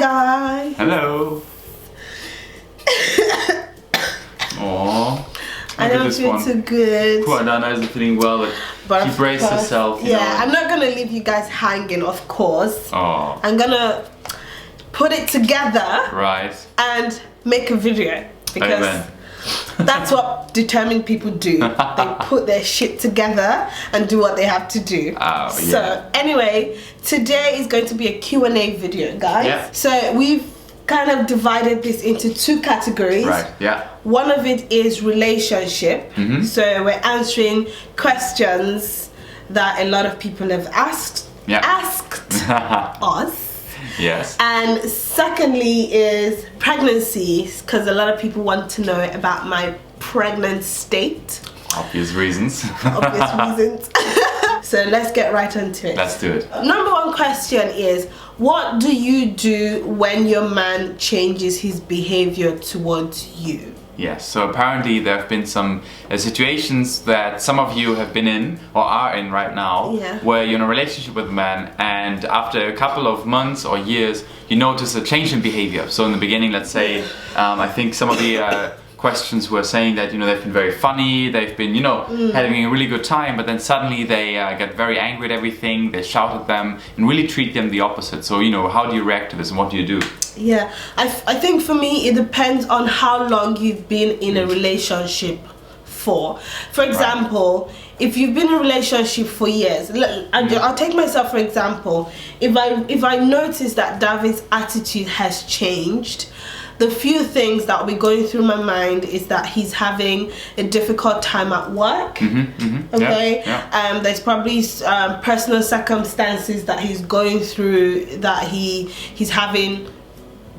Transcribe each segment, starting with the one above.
guys. Hello. Aww. I don't feel too good. Poor Adanna isn't feeling well, but she braced herself. You know. I'm not gonna leave you guys hanging, of course. Oh. I'm gonna put it together. Right. And make a video because that's what determined people do. They put their shit together and do what they have to do. Oh, so anyway, today is going to be a Q&A video, guys. Yeah. So we've kind of divided this into two categories. Right, yeah. One of it is relationship. Mm-hmm. So we're answering questions that a lot of people have asked us. Yes. And secondly is pregnancies, because a lot of people want to know about my pregnant state. Obvious reasons. Obvious reasons. So let's get right into it. Let's do it. Number one question is, what do you do when your man changes his behavior towards you? Yes, so apparently there have been some situations that some of you have been in or are in right now, where you're in a relationship with a man, and after a couple of months or years you notice a change in behavior. So in the beginning, let's say, I think some of the questions were saying that, you know, they've been very funny, they've been, you know, having a really good time, but then suddenly they get very angry at everything, they shout at them and really treat them the opposite. So, you know, how do you react to this and what do you do? Yeah, I think for me it depends on how long you've been in a relationship for. For example, if you've been in a relationship for years, I'll take myself for example. If I notice that David's attitude has changed, the few things that will be going through my mind is that he's having a difficult time at work. Okay, there's probably personal circumstances that he's going through that he's having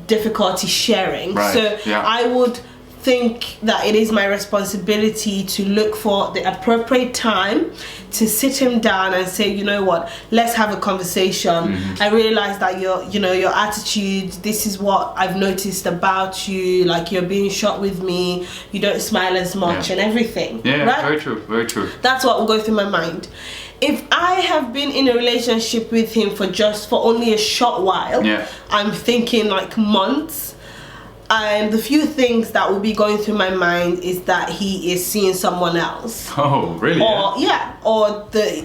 difficulty sharing. So I would think that it is my responsibility to look for the appropriate time to sit him down and say, you know what, let's have a conversation. I realize that your attitude, this is what I've noticed about you, like you're being short with me, you don't smile as much and everything. Right? Very true, very true. That's what will go through my mind. If I have been in a relationship with him for only a short while, I'm thinking like months, and the few things that will be going through my mind is that he is seeing someone else. Oh, really?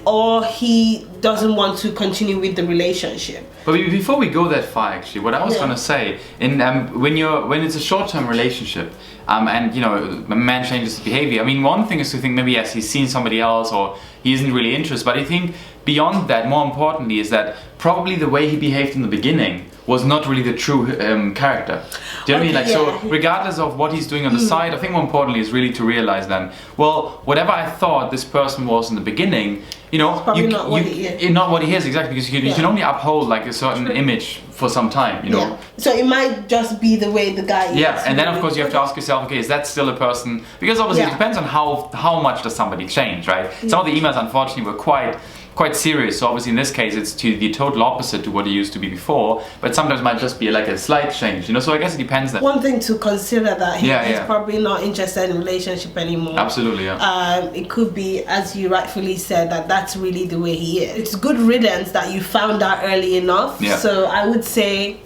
Or he doesn't want to continue with the relationship. But before we go that far, actually, what I was going to say, when it's a short-term relationship, and you know, a man changes his behavior. I mean, one thing is to think maybe yes, he's seen somebody else or he isn't really interested. But I think beyond that, more importantly, is that probably the way he behaved in the beginning was not really the true character. Do you know what I mean? Like, so regardless of what he's doing on the side, I think more importantly is really to realize then, well, whatever I thought this person was in the beginning, you know, not what he is. Not what he is, exactly, because you can only uphold like a certain image for some time, you know. So it might just be the way the guy is. Yeah, and then of course you have to ask yourself, okay, is that still a person? Because obviously it depends on how much does somebody change, right? Some of the emails unfortunately were quite serious, so obviously in this case it's to the total opposite to what he used to be before, but sometimes it might just be like a slight change, you know, so I guess it depends then. One thing to consider that he's probably not interested in a relationship anymore. Absolutely, yeah. It could be, as you rightfully said, that's really the way he is. It's good riddance that you found out early enough, so I would say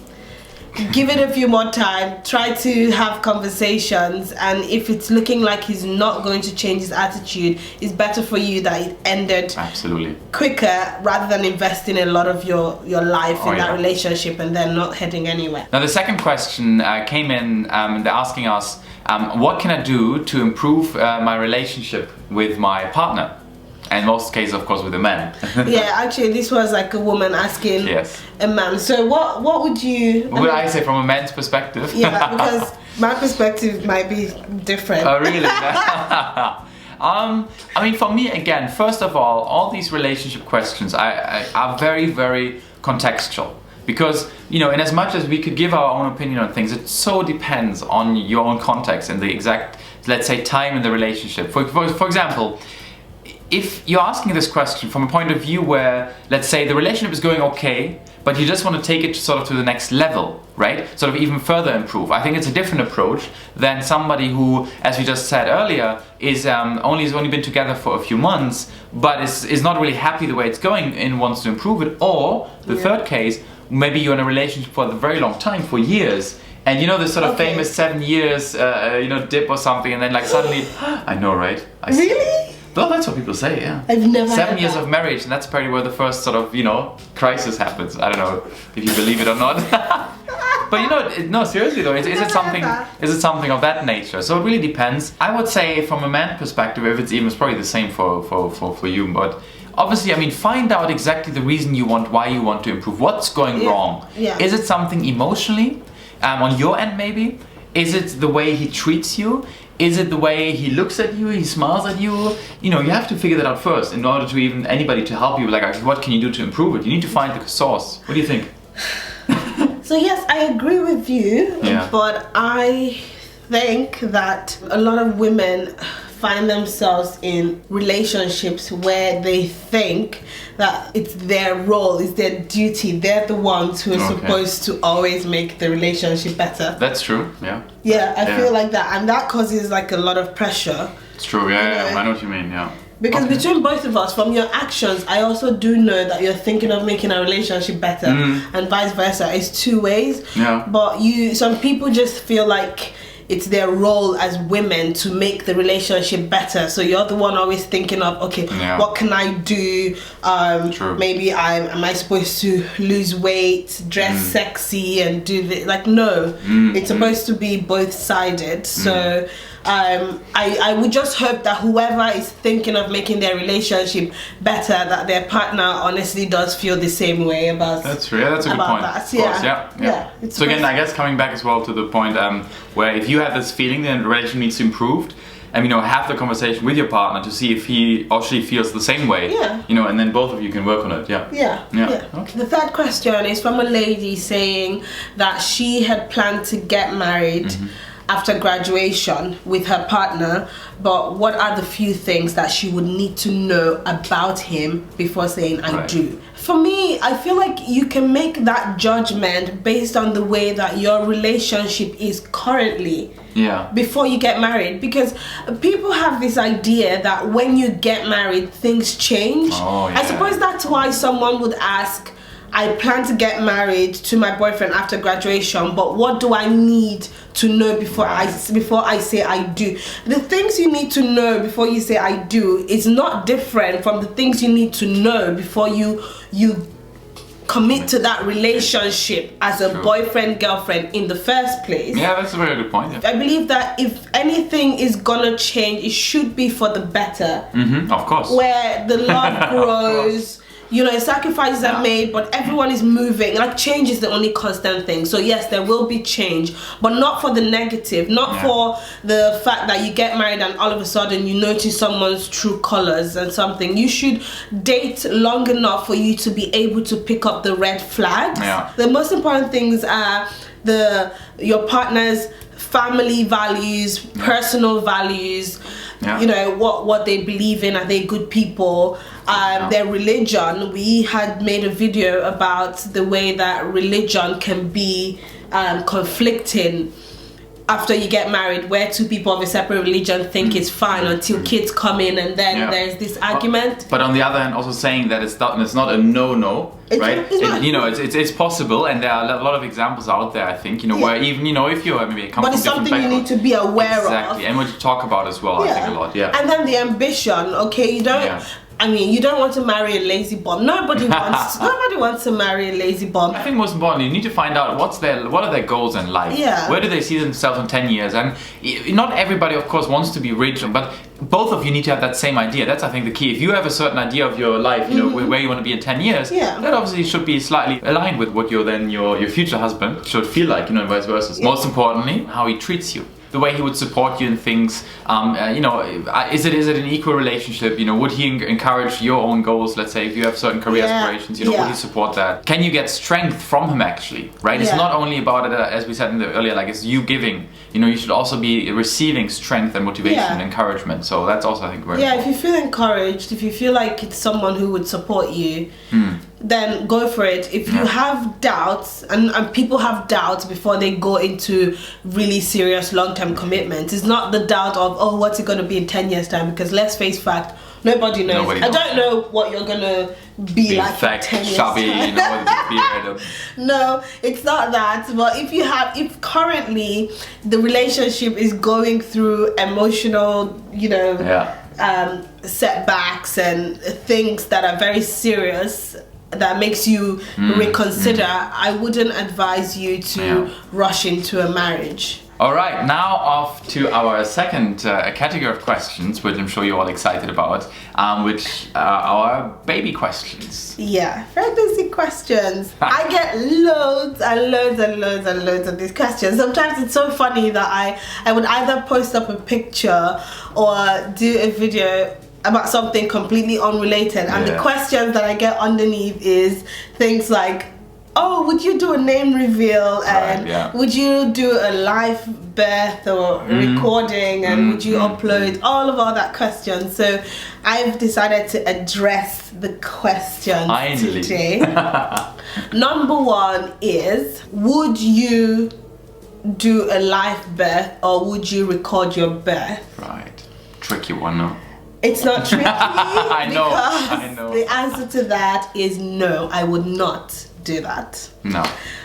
give it a few more time, try to have conversations, and if it's looking like he's not going to change his attitude, it's better for you that it ended quicker rather than investing a lot of your life in that relationship and then not heading anywhere. Now the second question came in, they're asking us, what can I do to improve my relationship with my partner? And in most cases, of course, with a man. Yeah, actually, this was like a woman asking a man. So what would you... What would I say from a man's perspective? Yeah, because my perspective might be different. Oh, really? I mean, for me, again, first of all these relationship questions are very, very contextual. Because, you know, in as much as we could give our own opinion on things, it so depends on your own context and the exact, let's say, time in the relationship. For example, if you're asking this question from a point of view where, let's say, the relationship is going okay, but you just want to take it sort of to the next level, right? Sort of even further improve. I think it's a different approach than somebody who, as we just said earlier, has only been together for a few months, but is not really happy the way it's going and wants to improve it. Or the third case, maybe you're in a relationship for a very long time, for years, and you know this sort of famous 7 years, dip or something, and then like suddenly, I know, right? Really? Well, that's what people say, yeah. I've never 7 years that. of marriage, and that's probably where the first sort of, crisis happens. I don't know if you believe it or not. But no, seriously though, is it something of that nature? So it really depends. I would say from a man perspective, if it's probably the same for you, but obviously, I mean, find out exactly the reason why you want to improve. What's going wrong? Yeah. Is it something emotionally, on your end maybe? Is it the way he treats you? Is it the way he looks at you, he smiles at you? You have to figure that out first in order to even anybody to help you. Like, okay, what can you do to improve it? You need to find the source. What do you think? So yes, I agree with you, but I think that a lot of women find themselves in relationships where they think that it's their role, it's their duty, they're the ones who are supposed to always make the relationship better. That's true, yeah. Yeah, I feel like that, and that causes like a lot of pressure. It's true, yeah, I know what you mean, yeah. Because between both of us, from your actions, I also do know that you're thinking of making a relationship better, and vice versa. It's two ways. Yeah. But some people just feel like it's their role as women to make the relationship better. So you're the one always thinking of, what can I do? Maybe am I supposed to lose weight, dress sexy, and do this? Like, no, it's supposed to be both-sided. So I would just hope that whoever is thinking of making their relationship better, that their partner honestly does feel the same way about. That's true. Yeah, that's a good point. That. Yeah. So again, I guess coming back as well to the point where if you have this feeling that the relationship needs to improve, and have the conversation with your partner to see if he or she feels the same way. Yeah. And then both of you can work on it. Yeah. Okay. The third question is from a lady saying that she had planned to get married after graduation with her partner, but what are the few things that she would need to know about him before saying I do? For me, I feel like you can make that judgment based on the way that your relationship is currently. Before you get married, because people have this idea that when you get married things change. I suppose that's why someone would ask, I plan to get married to my boyfriend after graduation, but what do I need to know before I say I do? The things you need to know before you say I do is not different from the things you need to know before you commit to that relationship as a boyfriend girlfriend in the first place. Yeah, that's a very good point. I believe that if anything is gonna change, it should be for the better. Of course. Where the love grows. Sacrifices are made, but everyone is moving. Like, change is the only constant thing. So yes, there will be change, but not for the negative, not for the fact that you get married and all of a sudden you notice someone's true colors and something. You should date long enough for you to be able to pick up the red flags. The most important things are your partner's family values, personal values, what they believe in. Are they good people? Their religion. We had made a video about the way that religion can be conflicting after you get married, where two people of a separate religion think it's fine until kids come in, and then there's this argument. But on the other hand, also saying that it's not a no, right? It's possible, and there are a lot of examples out there, I think, where even, if you're maybe come but it's from something you need to be aware of. Exactly, and what you talk about as well, I think a lot, And then the ambition, you don't... you don't want to marry a lazy bum. Nobody wants to marry a lazy bum. I think most importantly, you need to find out what are their goals in life. Where do they see themselves in 10 years? And not everybody, of course, wants to be rich, but both of you need to have that same idea. That's, I think, the key. If you have a certain idea of your life, where you want to be in 10 years, that obviously should be slightly aligned with what your future husband should feel like, and vice versa. Most importantly, how he treats you. The way he would support you in things, is it an equal relationship? Would he encourage your own goals? Let's say if you have certain career aspirations, would he support that? Can you get strength from him actually? Right? It's not only about it, as we said earlier, like it's you giving. You should also be receiving strength and motivation and encouragement. So that's also, I think, very important. If you feel encouraged, if you feel like it's someone who would support you, then go for it. If you have doubts, and people have doubts before they go into really serious long-term commitment, it's not the doubt of, what's it going to be in 10 years time? Because let's face fact, Nobody knows. Nobody I knows. don't know what you're gonna be like Fat, 10 years chubby, time. you know, with a beard. No, it's not that. But if currently the relationship is going through emotional, setbacks and things that are very serious, that makes you reconsider, I wouldn't advise you to rush into a marriage. All right, now off to our second category of questions, which I'm sure you're all excited about, which are our baby questions. Yeah, very basic questions. I get loads and loads and loads and loads of these questions. Sometimes it's so funny that I would either post up a picture or do a video about something completely unrelated, and the questions that I get underneath is things like, oh, would you do a name reveal, and would you do a live birth or recording, and would you upload all that questions. So I've decided to address the questions today. Number one is, would you do a live birth or would you record your birth? Right, tricky one, no? It's not tricky. I know. The answer to that is no, I would not do that. No.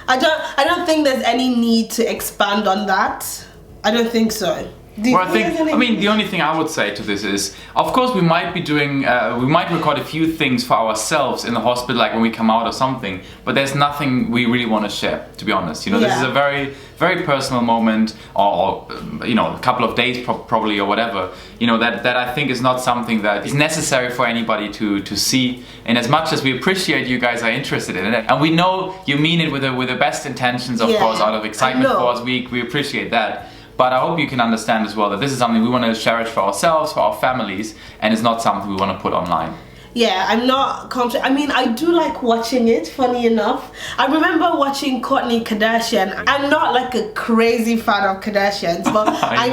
I don't think there's any need to expand on that. I don't think so. The only thing I would say to this is, of course, we might be doing, we might record a few things for ourselves in the hospital, like when we come out or something, but there's nothing we really want to share, to be honest. This is a very, very personal moment, or a couple of days probably, or whatever, that I think is not something that is necessary for anybody to see. And as much as we appreciate you guys are interested in it, and we know you mean it with the best intentions, of course, out of excitement for us, we appreciate that. But I hope you can understand as well that this is something we want to cherish for ourselves, for our families, and it's not something we want to put online. Yeah, I'm not confident. I mean, I do like watching it, funny enough. I remember watching Kourtney Kardashian. I'm not like a crazy fan of Kardashians, but I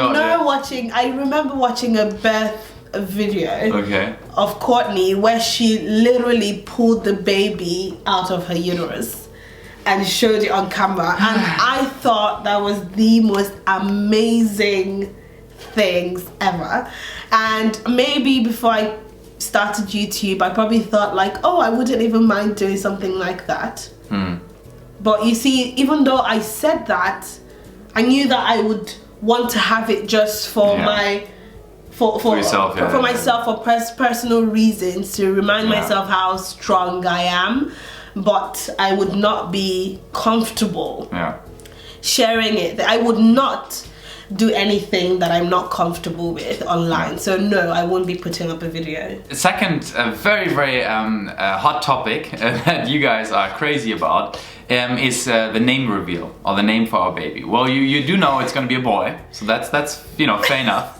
remember watching a birth video of Kourtney where she literally pulled the baby out of her uterus and showed it on camera, and I thought that was the most amazing things ever. And maybe before I started YouTube, I probably thought like, oh, I wouldn't even mind doing something like that. But you see, even though I said that, I knew that I would want to have it just for for yourself, for myself, for personal reasons, to remind myself how strong I am. But I would not be comfortable sharing it. I would not do anything that I'm not comfortable with online. So no, I won't be putting up a video. Second, very, very hot topic that you guys are crazy about is the name reveal, or the name for our baby. Well, you do know it's going to be a boy, so that's fair enough.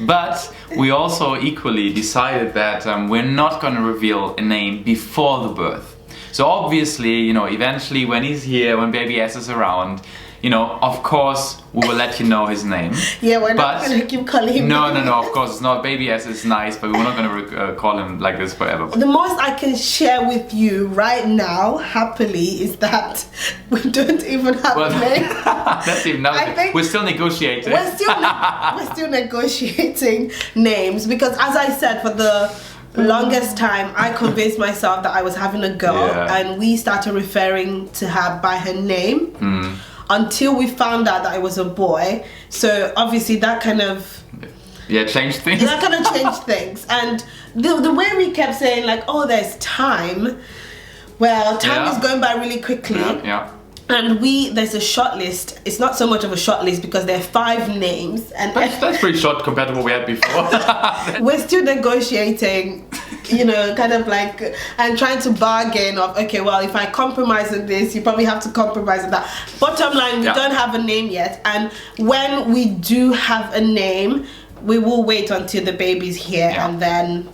But we also equally decided that we're not going to reveal a name before the birth. So obviously, eventually when he's here, when baby S is around, of course, we will let you know his name. Yeah, we're not going to keep calling him. No, of course it's not. Baby S is nice, but we're not going to call him like this forever. The most I can share with you right now, happily, is that we don't even have a name. That's even another. We're still negotiating. We're still negotiating names, because as I said, for the longest time I convinced myself that I was having a girl, and we started referring to her by her name until we found out that it was a boy. So obviously that kind of changed things. That kind of changed things. And the way we kept saying like, oh, there's time, well, time is going by really quickly. And there's a short list. It's not so much of a short list because there are 5 names, and that's pretty short compared to what we had before. We're still negotiating, kind of like, and trying to bargain of, okay, well, if I compromise on this, you probably have to compromise on that. Bottom line, we don't have a name yet, and when we do have a name, we will wait until the baby's here and then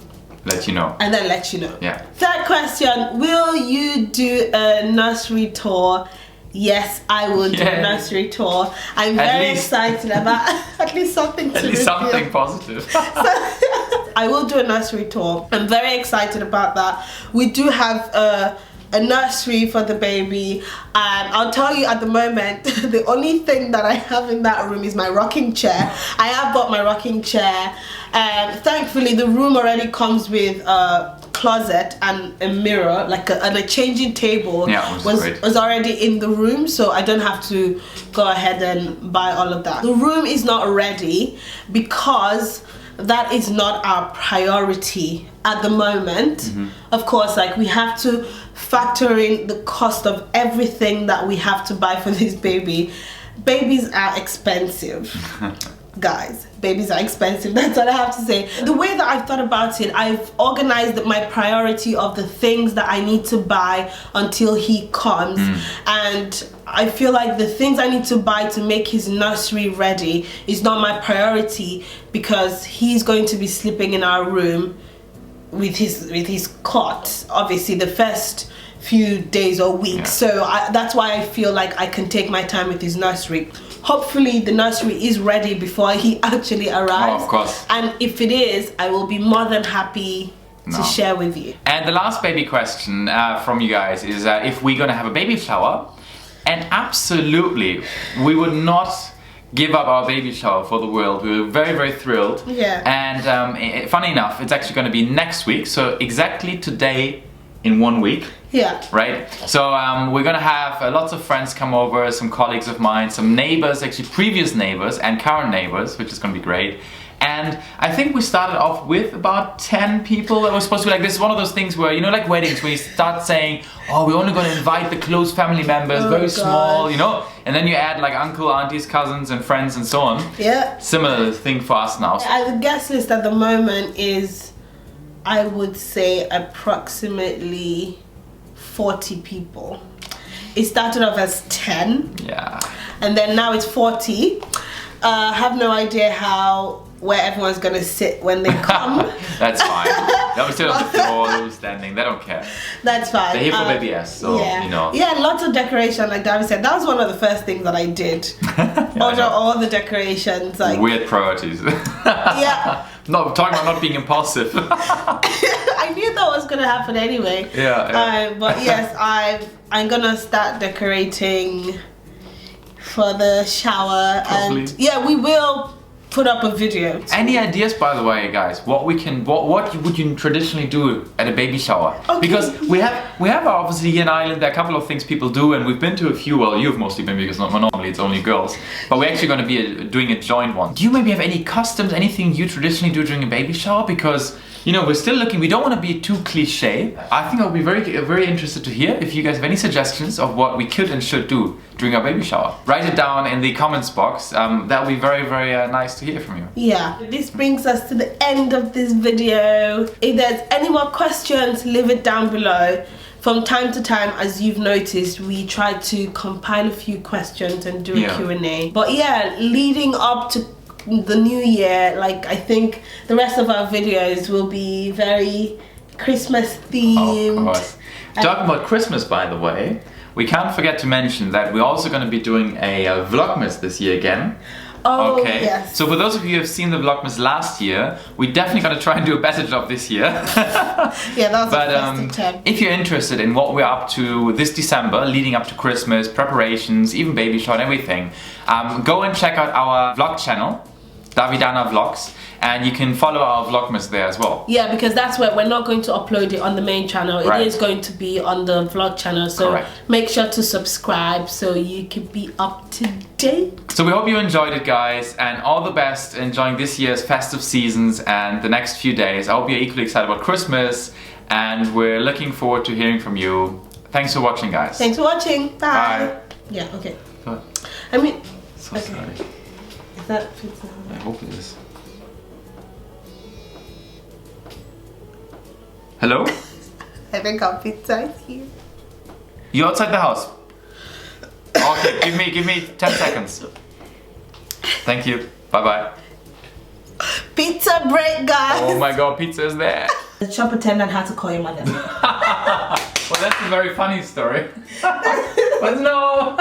let you know. Third question, will you do a nursery tour? Yes, I will do a nursery tour. I'm very excited about at least something positive. I will do a nursery tour. I'm very excited about that. We do have a nursery for the baby, and I'll tell you at the moment the only thing that I have in that room is my rocking chair. I have bought my rocking chair, and thankfully the room already comes with a closet and a mirror, like a changing table. Yeah, was already in the room, so I don't have to go ahead and buy all of that. The room is not ready because that is not our priority at the moment. Of course, like, we have to factor in the cost of everything that we have to buy for this baby. Babies are expensive. Guys, babies are expensive. That's what I have to say. The way that I've thought about it, I've organized my priority of the things that I need to buy until he comes. And I feel like the things I need to buy to make his nursery ready is not my priority, because he's going to be sleeping in our room with his cot, obviously, the first few days or weeks. So that's why I feel like I can take my time with his nursery. Hopefully the nursery is ready before he actually arrives. Oh, of course. And if it is, I will be more than happy to share with you. And the last baby question from you guys is if we're gonna have a baby shower. And absolutely, we would not give up our baby shower for the world. We were very, very thrilled. Yeah. And funny enough, it's actually gonna be next week. So exactly today in 1 week. Yeah. Right? So we're gonna have lots of friends come over, some colleagues of mine, some neighbors, actually previous neighbors and current neighbors, which is gonna be great. And I think we started off with about 10 people that were supposed to be like, this is one of those things where, you know, like weddings, where you start saying, oh, we're only gonna invite the close family members, very small, you know? And then you add like uncle, aunties, cousins and friends and so on. Yeah. Similar thing for us now. The guest list at the moment is, I would say, approximately 40 people. It started off as 10. Yeah. And then now it's 40. I have no idea where everyone's gonna sit when they come. That's fine. They'll sit on the floor, they'll be standing, they don't care. That's fine. They're here for baby S, so yeah. you know. Yeah, lots of decoration, like David said. That was one of the first things that I did. Order all the decorations. Like, weird priorities. Yeah. No, talking about not being impulsive. I knew that was gonna happen anyway. Yeah. But yes, I'm gonna start decorating for the shower. Probably. And yeah, we will put up a video. Any ideas, by the way, guys? What would you traditionally do at a baby shower? Okay. Because we have obviously here in Ireland, there are a couple of things people do, and we've been to a few. Well, you've mostly been, because normally it's only girls. But we're actually going to be doing a joint one. Do you maybe have any customs, anything you traditionally do during a baby shower? Because, you know, we're still looking. We don't want to be too cliche. I think I'll be very interested to hear if you guys have any suggestions of what we could and should do during our baby shower. Write it down in the comments box. That would be very nice to hear from you. Yeah, this brings us to the end of this video. If there's any more questions, leave it down below. From time to time, as you've noticed, we try to compile a few questions and do a Q&A. But yeah, leading up to the new year, like, I think the rest of our videos will be very Christmas themed. Of course. Talking about Christmas, by the way, we can't forget to mention that we're also going to be doing a Vlogmas this year again. Oh, okay. Yes. So for those of you who have seen the Vlogmas last year, we're definitely going to try and do a better job this year. Yeah, that's a first attempt. If you're interested in what we're up to this December, leading up to Christmas, preparations, even baby shower and everything, go and check out our vlog channel, Davidanna Vlogs, and you can follow our Vlogmas there as well. Yeah, because that's where we're not going to upload it on the main channel. Right. It is going to be on the vlog channel. So Correct. Make sure to subscribe so you can be up to date. So we hope you enjoyed it, guys, and all the best enjoying this year's festive seasons and the next few days. I hope you're equally excited about Christmas, and we're looking forward to hearing from you. Thanks for watching, guys. Thanks for watching. Bye. Bye. Yeah, okay. Bye. I mean, So okay. sorry. Is that pizza? I hope it is. Hello? I think our pizza is here. You outside the house? Okay, give me 10 seconds. Thank you. Bye-bye. Pizza break, guys. Oh my god, pizza is there. The shop attendant had to call your mother. Well, that's a very funny story. But no.